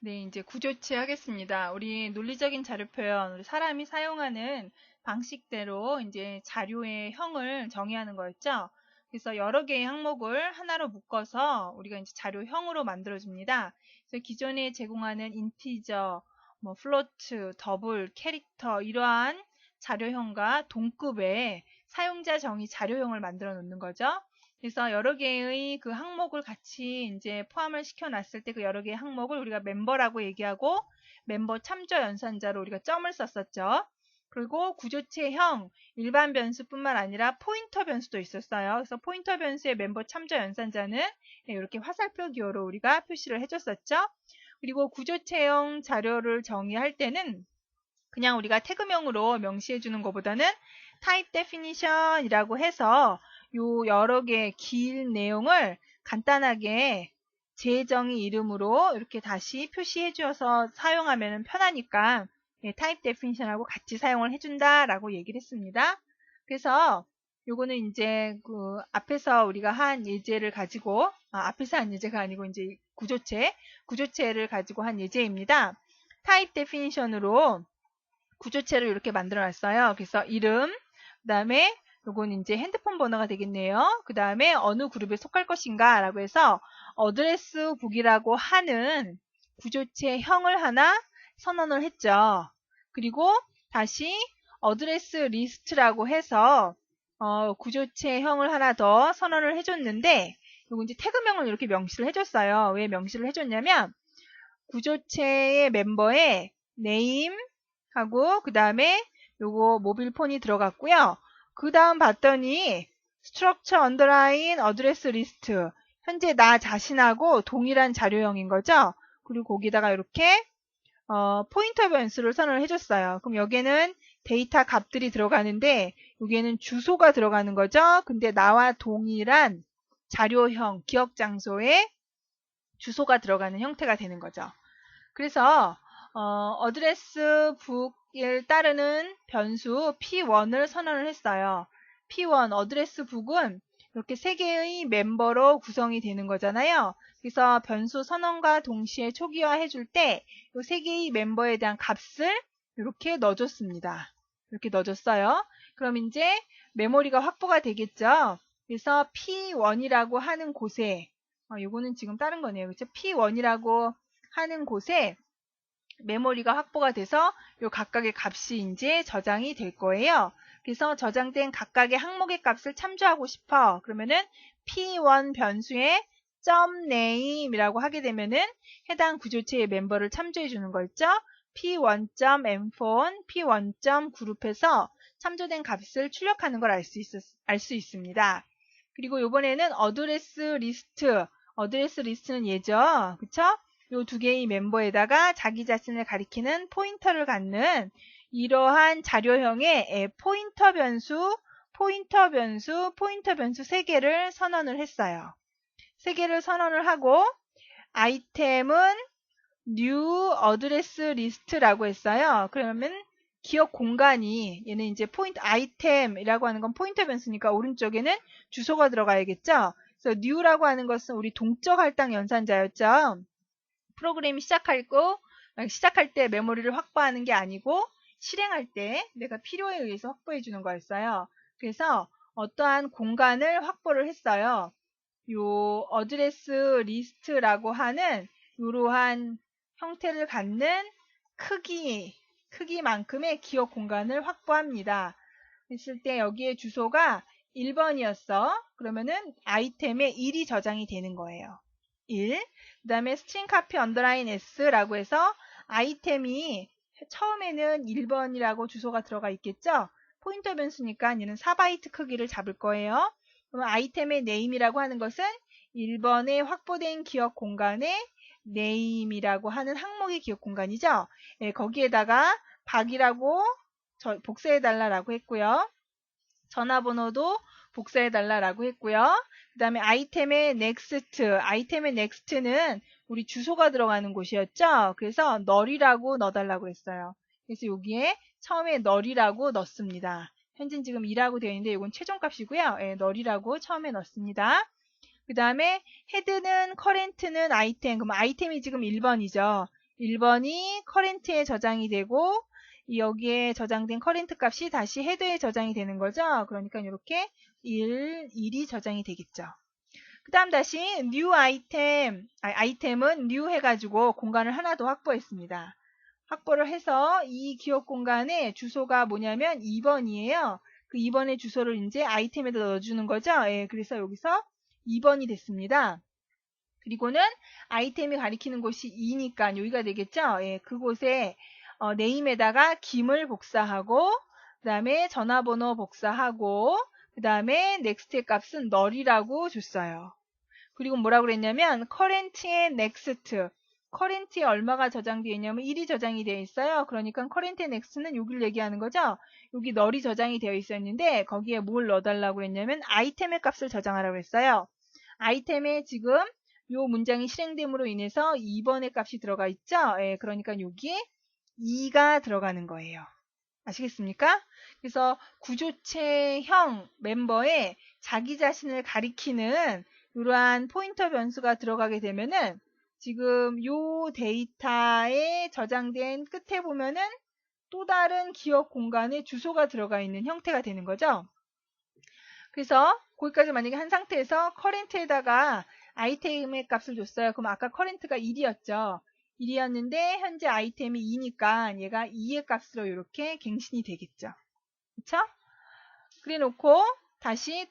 네, 이제 구조체 하겠습니다. 우리 논리적인 자료 표현, 우리 사람이 사용하는 방식대로 이제 자료의 형을 정의하는 거였죠. 그래서 여러 개의 항목을 하나로 묶어서 우리가 이제 자료형으로 만들어줍니다. 그래서 기존에 제공하는 인티저, 뭐 플로트, 더블, 캐릭터 이러한 자료형과 동급의 사용자 정의 자료형을 만들어 놓는 거죠. 그래서 여러 개의 그 항목을 같이 이제 포함을 시켜놨을 때 그 여러 개의 항목을 우리가 멤버라고 얘기하고 멤버 참조 연산자로 우리가 점을 썼었죠. 그리고 구조체형 일반 변수뿐만 아니라 포인터 변수도 있었어요. 그래서 포인터 변수의 멤버 참조 연산자는 이렇게 화살표 기호로 우리가 표시를 해줬었죠. 그리고 구조체형 자료를 정의할 때는 그냥 우리가 태그명으로 명시해 주는 것보다는 type definition이라고 해서 요 여러 개의 긴 내용을 간단하게 재정의 이름으로 이렇게 다시 표시해 주어서 사용하면 편하니까 type definition하고 같이 사용을 해준다라고 얘기를 했습니다. 그래서 요거는 이제 그 앞에서 우리가 한 예제를 가지고 앞에서 한 예제가 아니고 이제 구조체를 가지고 한 예제입니다. type definition으로 구조체를 이렇게 만들어 놨어요. 그래서 이름, 그 다음에 요건 이제 핸드폰 번호가 되겠네요. 그 다음에 어느 그룹에 속할 것인가 라고 해서 어드레스 북이라고 하는 구조체형을 하나 선언을 했죠. 그리고 다시 어드레스 리스트라고 해서 구조체형을 하나 더 선언을 해줬는데 요거 이제 태그명을 이렇게 명시를 해줬어요. 왜 명시를 해줬냐면 구조체의 멤버에 name 하고 그 다음에 요거 모빌폰이 들어갔고요. 그 다음 봤더니 structure underline address list 현재 나 자신하고 동일한 자료형인 거죠. 그리고 거기다가 이렇게 포인터 변수를 선언을 해줬어요. 그럼 여기에는 데이터 값들이 들어가는데 여기에는 주소가 들어가는 거죠. 근데 나와 동일한 자료형 기억 장소에 주소가 들어가는 형태가 되는 거죠. 그래서 어드레스 북을 따르는 변수 p1을 선언을 했어요. p1 어드레스 북은 이렇게 세 개의 멤버로 구성이 되는 거잖아요. 그래서 변수 선언과 동시에 초기화 해줄 때 이 세 개의 멤버에 대한 값을 이렇게 넣어줬습니다. 이렇게 넣어줬어요. 그럼 이제 메모리가 확보가 되겠죠. 그래서 p1이라고 하는 곳에 이거는 지금 다른 거네요. 그렇죠? p1이라고 하는 곳에 메모리가 확보가 돼서 요 각각의 값이 이제 저장이 될 거예요. 그래서 저장된 각각의 항목의 값을 참조하고 싶어. 그러면은 p1 변수에 .name이라고 하게 되면은 해당 구조체의 멤버를 참조해 주는 거 있죠. p1.mphone, p1.group에서 참조된 값을 출력하는 걸 알 수 있습니다. 그리고 이번에는 어드레스 리스트는 얘죠. 그쵸? 요 두 개의 멤버에다가 자기 자신을 가리키는 포인터를 갖는 이러한 자료형의 포인터 변수 세 개를 선언을 했어요. 세 개를 선언을 하고 아이템은 new address list라고 했어요. 그러면 기억 공간이 얘는 이제 포인트 아이템이라고 하는 건 포인터 변수니까 오른쪽에는 주소가 들어가야겠죠. 그래서 new라고 하는 것은 우리 동적 할당 연산자였죠. 프로그램이 시작할 때 메모리를 확보하는 게 아니고 실행할 때 내가 필요에 의해서 확보해 주는 거였어요. 그래서 어떠한 공간을 확보를 했어요. 요 어드레스 리스트라고 하는 이러한 형태를 갖는 크기만큼의 기억 공간을 확보합니다. 했을 때 여기에 주소가 1번이었어. 그러면은 아이템에 1이 저장이 되는 거예요. 1. 그 다음에 string copy underline s라고 해서 아이템이 처음에는 1번이라고 주소가 들어가 있겠죠. 포인터 변수니까 얘는 4바이트 크기를 잡을 거예요. 그럼 아이템의 name이라고 하는 것은 1번에 확보된 기억 공간에 name이라고 하는 항목의 기억 공간이죠. 예, 거기에다가 박이라고 복사해달라고 했고요. 전화번호도 복사해달라고 했고요. 그 다음에 아이템의 next는 우리 주소가 들어가는 곳이었죠. 그래서 널이라고 넣어달라고 했어요. 그래서 여기에 처음에 널이라고 넣습니다. 현재는 지금 2라고 되어 있는데 이건 최종값이고요. 예, 널이라고 처음에 넣습니다. 그 다음에 헤드는 커렌트는 아이템. 그럼 아이템이 지금 1번이죠. 1번이 커렌트에 저장이 되고 여기에 저장된 커렌트 값이 다시 헤드에 저장이 되는 거죠. 그러니까 이렇게 1이 저장이 되겠죠. 그 다음 다시 new 아이템은 new 해가지고 공간을 하나 더 확보했습니다. 확보를 해서 이 기억 공간에 주소가 뭐냐면 2번이에요. 그 2번의 주소를 이제 아이템에다 넣어주는 거죠. 예, 그래서 여기서 2번이 됐습니다. 그리고는 아이템이 가리키는 곳이 2니까 여기가 되겠죠. 예, 그곳에 네임에다가 김을 복사하고 그 다음에 전화번호 복사하고 그 다음에 넥스트의 값은 널이라고 줬어요. 그리고 뭐라고 그랬냐면 current의 next 커렌트에 얼마가 저장되어 있냐면 1이 저장이 되어 있어요. 그러니까 커렌트의 next는 여기를 얘기하는 거죠. 여기 널이 저장이 되어 있었는데 거기에 뭘 넣어달라고 했냐면 아이템의 값을 저장하라고 했어요. 아이템에 지금 요 문장이 실행됨으로 인해서 2번의 값이 들어가 있죠. 예, 그러니까 여기에 2가 들어가는 거예요. 아시겠습니까? 그래서 구조체형 멤버에 자기 자신을 가리키는 이러한 포인터 변수가 들어가게 되면은 지금 요 데이터에 저장된 끝에 보면은 또 다른 기억 공간에 주소가 들어가 있는 형태가 되는 거죠. 그래서 거기까지 만약에 한 상태에서 커렌트에다가 아이템의 값을 줬어요. 그럼 아까 커렌트가 1이었죠. 1이었는데 현재 아이템이 2니까 얘가 2의 값으로 이렇게 갱신이 되겠죠. 그쵸? 그래 놓고 다시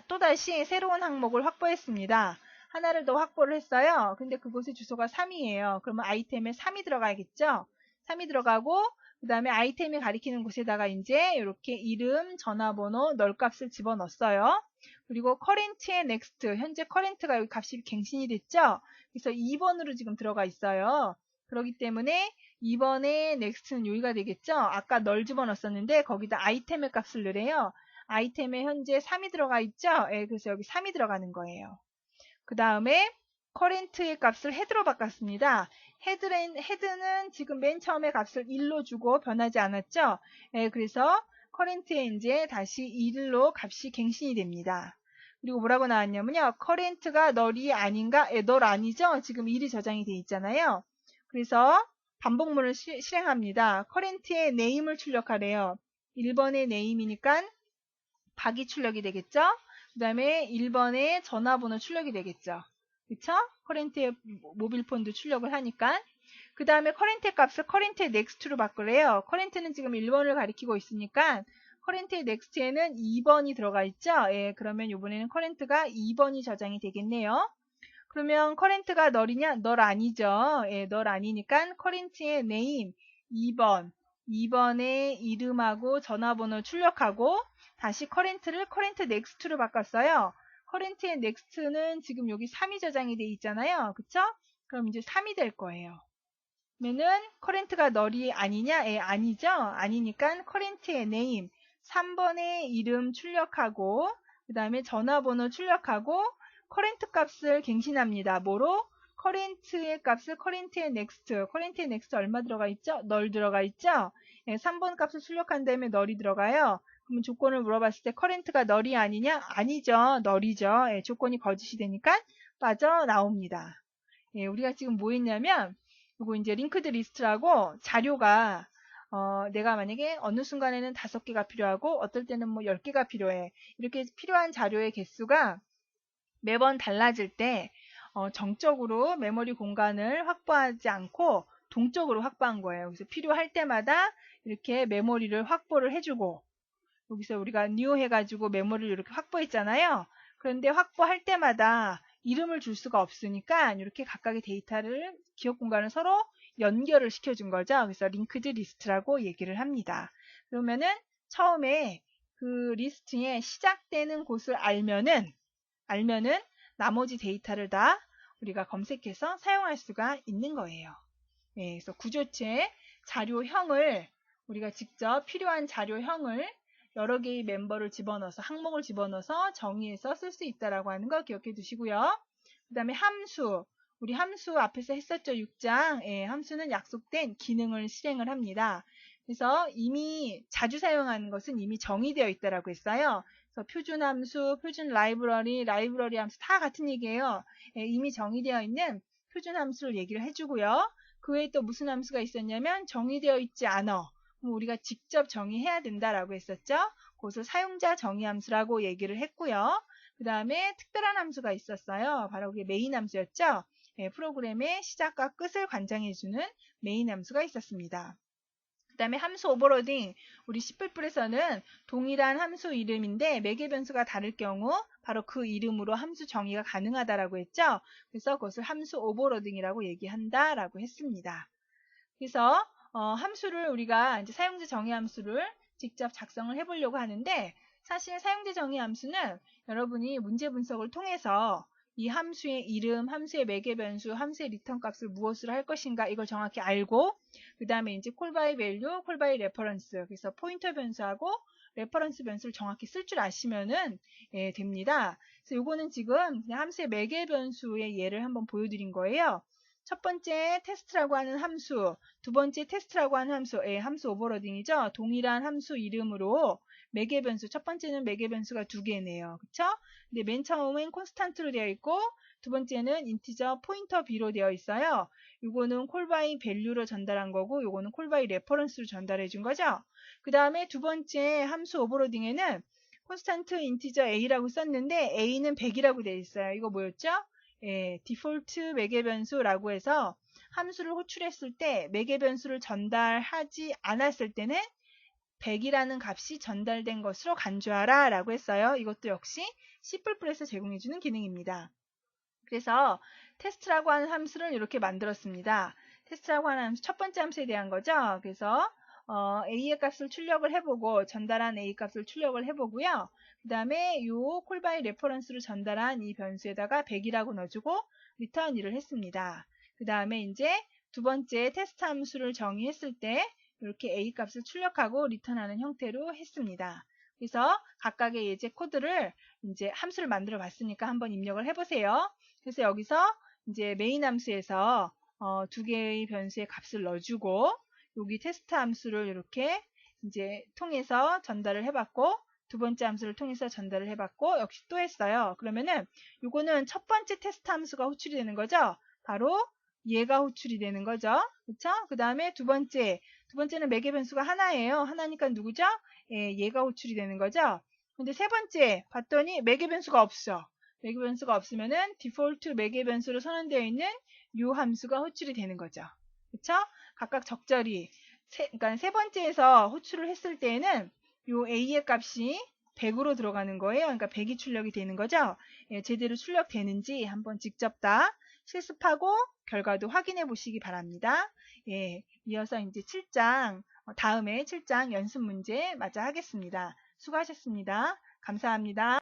또다시 새로운 항목을 확보했습니다. 하나를 더 확보를 했어요. 근데 그곳의 주소가 3이에요. 그러면 아이템에 3이 들어가야겠죠? 3이 들어가고 그 다음에 아이템이 가리키는 곳에다가 이제 이렇게 이름, 전화번호, 널 값을 집어넣었어요. 그리고 커렌트의 next, 현재 커렌트가 여기 값이 갱신이 됐죠? 그래서 2번으로 지금 들어가 있어요. 그렇기 때문에 2번의 next는 여기가 되겠죠? 아까 널 집어넣었었는데 거기다 아이템의 값을 넣으래요. 아이템에 현재 3이 들어가 있죠? 예, 그래서 여기 3이 들어가는 거예요. 그 다음에 커렌트의 값을 헤드로 바꿨습니다. 헤드는 지금 맨 처음에 값을 1로 주고 변하지 않았죠? 예, 그래서 커렌트에 이제 다시 1로 값이 갱신이 됩니다. 그리고 뭐라고 나왔냐면요. 커렌트가 널이 아닌가? 예, 널 아니죠? 지금 1이 저장이 돼 있잖아요. 그래서 반복문을 실행합니다. 커렌트의 name을 출력하래요. 1번의 name이니까 박이 출력이 되겠죠? 그 다음에 1번에 전화번호 출력이 되겠죠. 그쵸? 커렌트의 모빌폰도 출력을 하니까. 그 다음에 커렌트 값을 커렌트의 넥스트로 바꾸래요. 커렌트는 지금 1번을 가리키고 있으니까 커렌트의 넥스트에는 2번이 들어가 있죠? 예, 그러면 이번에는 커렌트가 2번이 저장이 되겠네요. 그러면 커렌트가 널이냐? 널 아니죠. 예, 널 아니니까 커렌트의 name 2번의 이름하고 전화번호 출력하고 다시 커렌트를 커렌트 넥스트로 바꿨어요. 커렌트의 넥스트는 지금 여기 3이 저장이 돼 있잖아요. 그쵸? 그럼 이제 3이 될 거예요. 그러면은 커렌트가 널이 아니냐? 예, 아니죠. 아니니까 커렌트의 name 3번의 이름 출력하고 그 다음에 전화번호 출력하고 커렌트 값을 갱신합니다. 뭐로? 커렌트의 값을 커렌트의 넥스트. 커렌트의 넥스트 얼마 들어가 있죠? 널 들어가 있죠? 예, 3번 값을 출력한 다음에 널이 들어가요. 그러면 조건을 물어봤을 때 커렌트가 널이 아니냐? 아니죠. 널이죠. 예, 조건이 거짓이 되니까 빠져나옵니다. 예, 우리가 지금 뭐 했냐면 그리고 이제 링크드 리스트라고 자료가 내가 만약에 어느 순간에는 5개가 필요하고 어떨 때는 뭐 10개가 필요해. 이렇게 필요한 자료의 개수가 매번 달라질 때 정적으로 메모리 공간을 확보하지 않고 동적으로 확보한 거예요. 그래서 필요할 때마다 이렇게 메모리를 확보를 해주고 여기서 우리가 new 해가지고 메모리를 이렇게 확보했잖아요. 그런데 확보할 때마다 이름을 줄 수가 없으니까 이렇게 각각의 데이터를 기억 공간을 서로 연결을 시켜준 거죠. 그래서 링크드 리스트라고 얘기를 합니다. 그러면은 처음에 그 리스트의 시작되는 곳을 알면은 나머지 데이터를 다 우리가 검색해서 사용할 수가 있는 거예요. 네, 그래서 구조체 자료형을 우리가 직접 필요한 자료형을 여러 개의 멤버를 집어넣어서 항목을 집어넣어서 정의해서 쓸 수 있다라고 하는 거 기억해 두시고요. 그 다음에 함수 우리 함수 앞에서 했었죠. 6장 예, 함수는 약속된 기능을 실행을 합니다. 그래서 이미 자주 사용하는 것은 이미 정의되어 있다라고 했어요. 그래서 표준 함수, 표준 라이브러리 함수 다 같은 얘기예요. 예, 이미 정의되어 있는 표준 함수를 얘기를 해주고요. 그 외에 또 무슨 함수가 있었냐면 정의되어 있지 않아. 그럼 우리가 직접 정의해야 된다라고 했었죠. 그것을 사용자 정의 함수라고 얘기를 했고요. 그 다음에 특별한 함수가 있었어요. 바로 그게 메인 함수였죠. 예, 프로그램의 시작과 끝을 관장해주는 메인 함수가 있었습니다. 그 다음에 함수 오버로딩, 우리 C++에서는 동일한 함수 이름인데 매개 변수가 다를 경우 바로 그 이름으로 함수 정의가 가능하다라고 했죠. 그래서 그것을 함수 오버로딩이라고 얘기한다라고 했습니다. 그래서 함수를 우리가 이제 사용자 정의 함수를 직접 작성을 해보려고 하는데 사실 사용자 정의 함수는 여러분이 문제 분석을 통해서 이 함수의 이름, 함수의 매개 변수, 함수의 리턴 값을 무엇으로 할 것인가 이걸 정확히 알고 그 다음에 이제 call by value, call by reference 그래서 포인터 변수하고 레퍼런스 변수를 정확히 쓸 줄 아시면은 예, 됩니다. 그래서 요거는 지금 그냥 함수의 매개 변수의 예를 한번 보여드린 거예요. 첫 번째 테스트라고 하는 함수, 두 번째 테스트라고 하는 함수, 함수 오버로딩이죠. 동일한 함수 이름으로 매개 변수, 첫 번째는 매개 변수가 두 개네요. 그쵸? 근데 맨 처음엔 콘스탄트로 되어 있고, 두 번째는 인티저 포인터 b로 되어 있어요. 요거는 콜바이 밸류로 전달한 거고, 요거는 콜바이 레퍼런스로 전달해 준 거죠. 그 다음에 두 번째 함수 오버로딩에는 콘스탄트 인티저 a라고 썼는데, a는 100이라고 되어 있어요. 이거 뭐였죠? 예, 디폴트 매개 변수라고 해서 함수를 호출했을 때 매개 변수를 전달하지 않았을 때는 100이라는 값이 전달된 것으로 간주하라 라고 했어요. 이것도 역시 C++에서 제공해주는 기능입니다. 그래서 테스트라고 하는 함수를 이렇게 만들었습니다. 테스트라고 하는 함수, 첫 번째 함수에 대한 거죠. 그래서 A의 값을 출력을 해보고 전달한 A 값을 출력을 해보고요. 그 다음에 요 콜바이 레퍼런스로 전달한 이 변수에다가 100이라고 넣어주고 리턴 1을 했습니다. 그 다음에 이제 두 번째 테스트 함수를 정의했을 때 이렇게 A 값을 출력하고 리턴하는 형태로 했습니다. 그래서 각각의 예제 코드를 이제 함수를 만들어 봤으니까 한번 입력을 해보세요. 그래서 여기서 이제 메인 함수에서 두 개의 변수의 값을 넣어주고 여기 테스트 함수를 이렇게 이제 통해서 전달을 해봤고 두 번째 함수를 통해서 전달을 해봤고 역시 또 했어요. 그러면은 요거는 첫 번째 테스트 함수가 호출이 되는 거죠. 바로 얘가 호출이 되는 거죠. 그쵸? 그 다음에 두 번째는 매개 변수가 하나예요. 하나니까 누구죠? 예, 얘가 호출이 되는 거죠. 근데 세 번째 봤더니 매개 변수가 없어. 매개 변수가 없으면은 디폴트 매개 변수로 선언되어 있는 요 함수가 호출이 되는 거죠. 그쵸? 각각 적절히 그러니까 세 번째에서 호출을 했을 때에는 요 a의 값이 100으로 들어가는 거예요. 그러니까 100이 출력이 되는 거죠. 예, 제대로 출력되는지 한번 직접 다 실습하고 결과도 확인해 보시기 바랍니다. 예, 이어서 이제 7장 다음에 7장 연습 문제 마저 하겠습니다. 수고하셨습니다. 감사합니다.